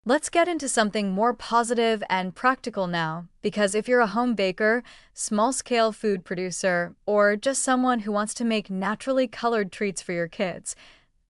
Let's get into something more positive and practical now, because if you're a home baker, small scale food producer, or just someone who wants to make naturally colored treats for your kids,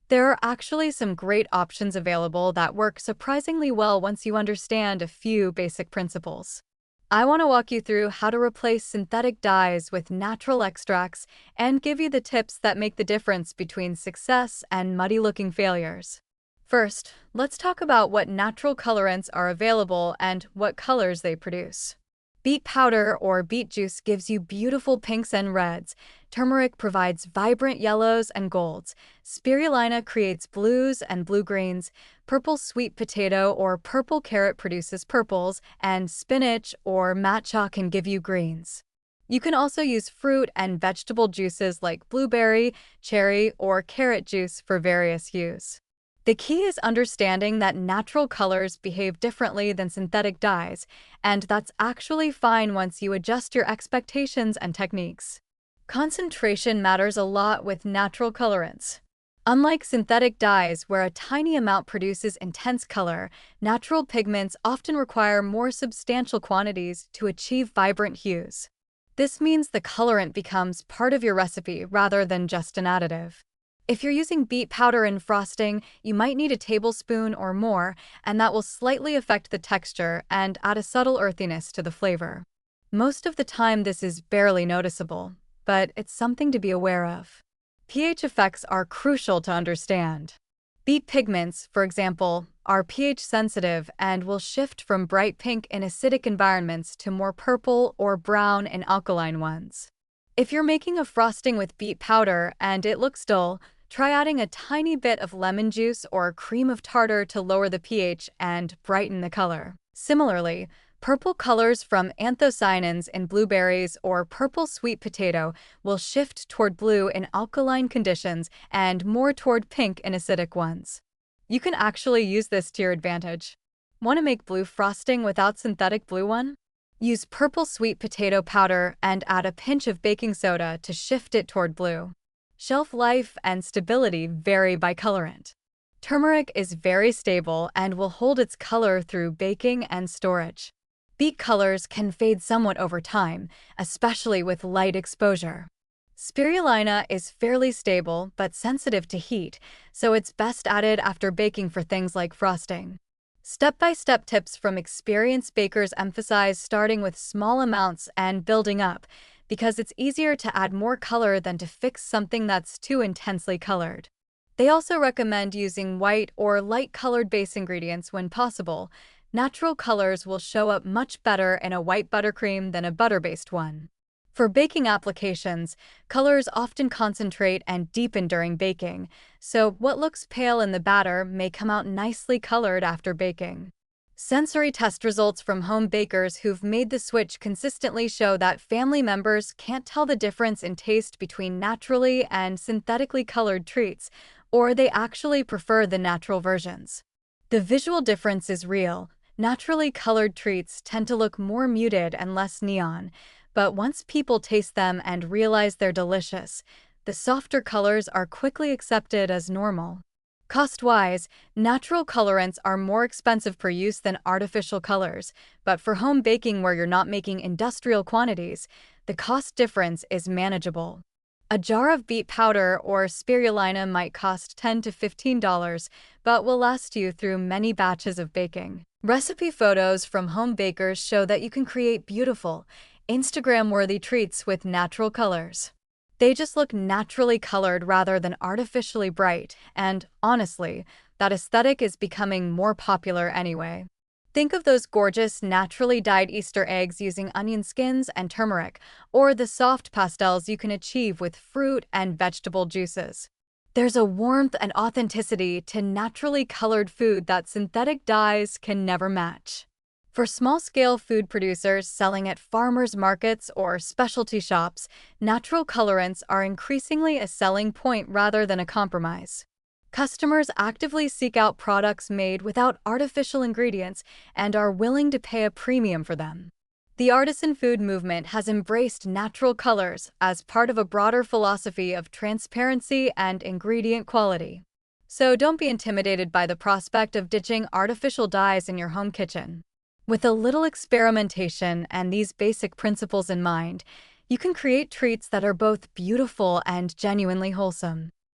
there are actually some great options available that work surprisingly well once you understand a few basic principles. I want to walk you through how to replace synthetic dyes with natural extracts and give you the tips that make the difference between success and muddy looking failures. First, let's talk about what natural colorants are available and what colors they produce. Beet powder or beet juice gives you beautiful pinks and reds. Turmeric provides vibrant yellows and golds. Spirulina creates blues and blue-greens. Purple sweet potato or purple carrot produces purples, and spinach or matcha can give you greens. You can also use fruit and vegetable juices like blueberry, cherry, or carrot juice for various hues. The key is understanding that natural colors behave differently than synthetic dyes, and that's actually fine once you adjust your expectations and techniques. Concentration matters a lot with natural colorants. Unlike synthetic dyes, where a tiny amount produces intense color, natural pigments often require more substantial quantities to achieve vibrant hues. This means the colorant becomes part of your recipe rather than just an additive. If you're using beet powder in frosting, you might need a tablespoon or more, and that will slightly affect the texture and add a subtle earthiness to the flavor. Most of the time, this is barely noticeable, but it's something to be aware of. pH effects are crucial to understand. Beet pigments, for example, are pH sensitive and will shift from bright pink in acidic environments to more purple or brown in alkaline ones. If you're making a frosting with beet powder and it looks dull, try adding a tiny bit of lemon juice or cream of tartar to lower the pH and brighten the color. Similarly, purple colors from anthocyanins in blueberries or purple sweet potato will shift toward blue in alkaline conditions and more toward pink in acidic ones. You can actually use this to your advantage. Want to make blue frosting without synthetic blue one? Use purple sweet potato powder and add a pinch of baking soda to shift it toward blue. Shelf life and stability vary by colorant. Turmeric is very stable and will hold its color through baking and storage. Beet colors can fade somewhat over time, especially with light exposure. Spirulina is fairly stable but sensitive to heat, so it's best added after baking for things like frosting. Step-by-step tips from experienced bakers emphasize starting with small amounts and building up, because it's easier to add more color than to fix something that's too intensely colored. They also recommend using white or light-colored base ingredients when possible. Natural colors will show up much better in a white buttercream than a butter-based one. For baking applications, colors often concentrate and deepen during baking, so what looks pale in the batter may come out nicely colored after baking. Sensory test results from home bakers who've made the switch consistently show that family members can't tell the difference in taste between naturally and synthetically colored treats, or they actually prefer the natural versions. The visual difference is real. Naturally colored treats tend to look more muted and less neon, but once people taste them and realize they're delicious, the softer colors are quickly accepted as normal. Cost-wise, natural colorants are more expensive per use than artificial colors, but for home baking where you're not making industrial quantities, the cost difference is manageable. A jar of beet powder or spirulina might cost $10 to $15, but will last you through many batches of baking. Recipe photos from home bakers show that you can create beautiful, Instagram-worthy treats with natural colors. They just look naturally colored rather than artificially bright, and honestly, that aesthetic is becoming more popular anyway. Think of those gorgeous, naturally dyed Easter eggs using onion skins and turmeric, or the soft pastels you can achieve with fruit and vegetable juices. There's a warmth and authenticity to naturally colored food that synthetic dyes can never match. For small-scale food producers selling at farmers markets or specialty shops, natural colorants are increasingly a selling point rather than a compromise. Customers actively seek out products made without artificial ingredients and are willing to pay a premium for them. The artisan food movement has embraced natural colors as part of a broader philosophy of transparency and ingredient quality. So don't be intimidated by the prospect of ditching artificial dyes in your home kitchen. With a little experimentation and these basic principles in mind, you can create treats that are both beautiful and genuinely wholesome.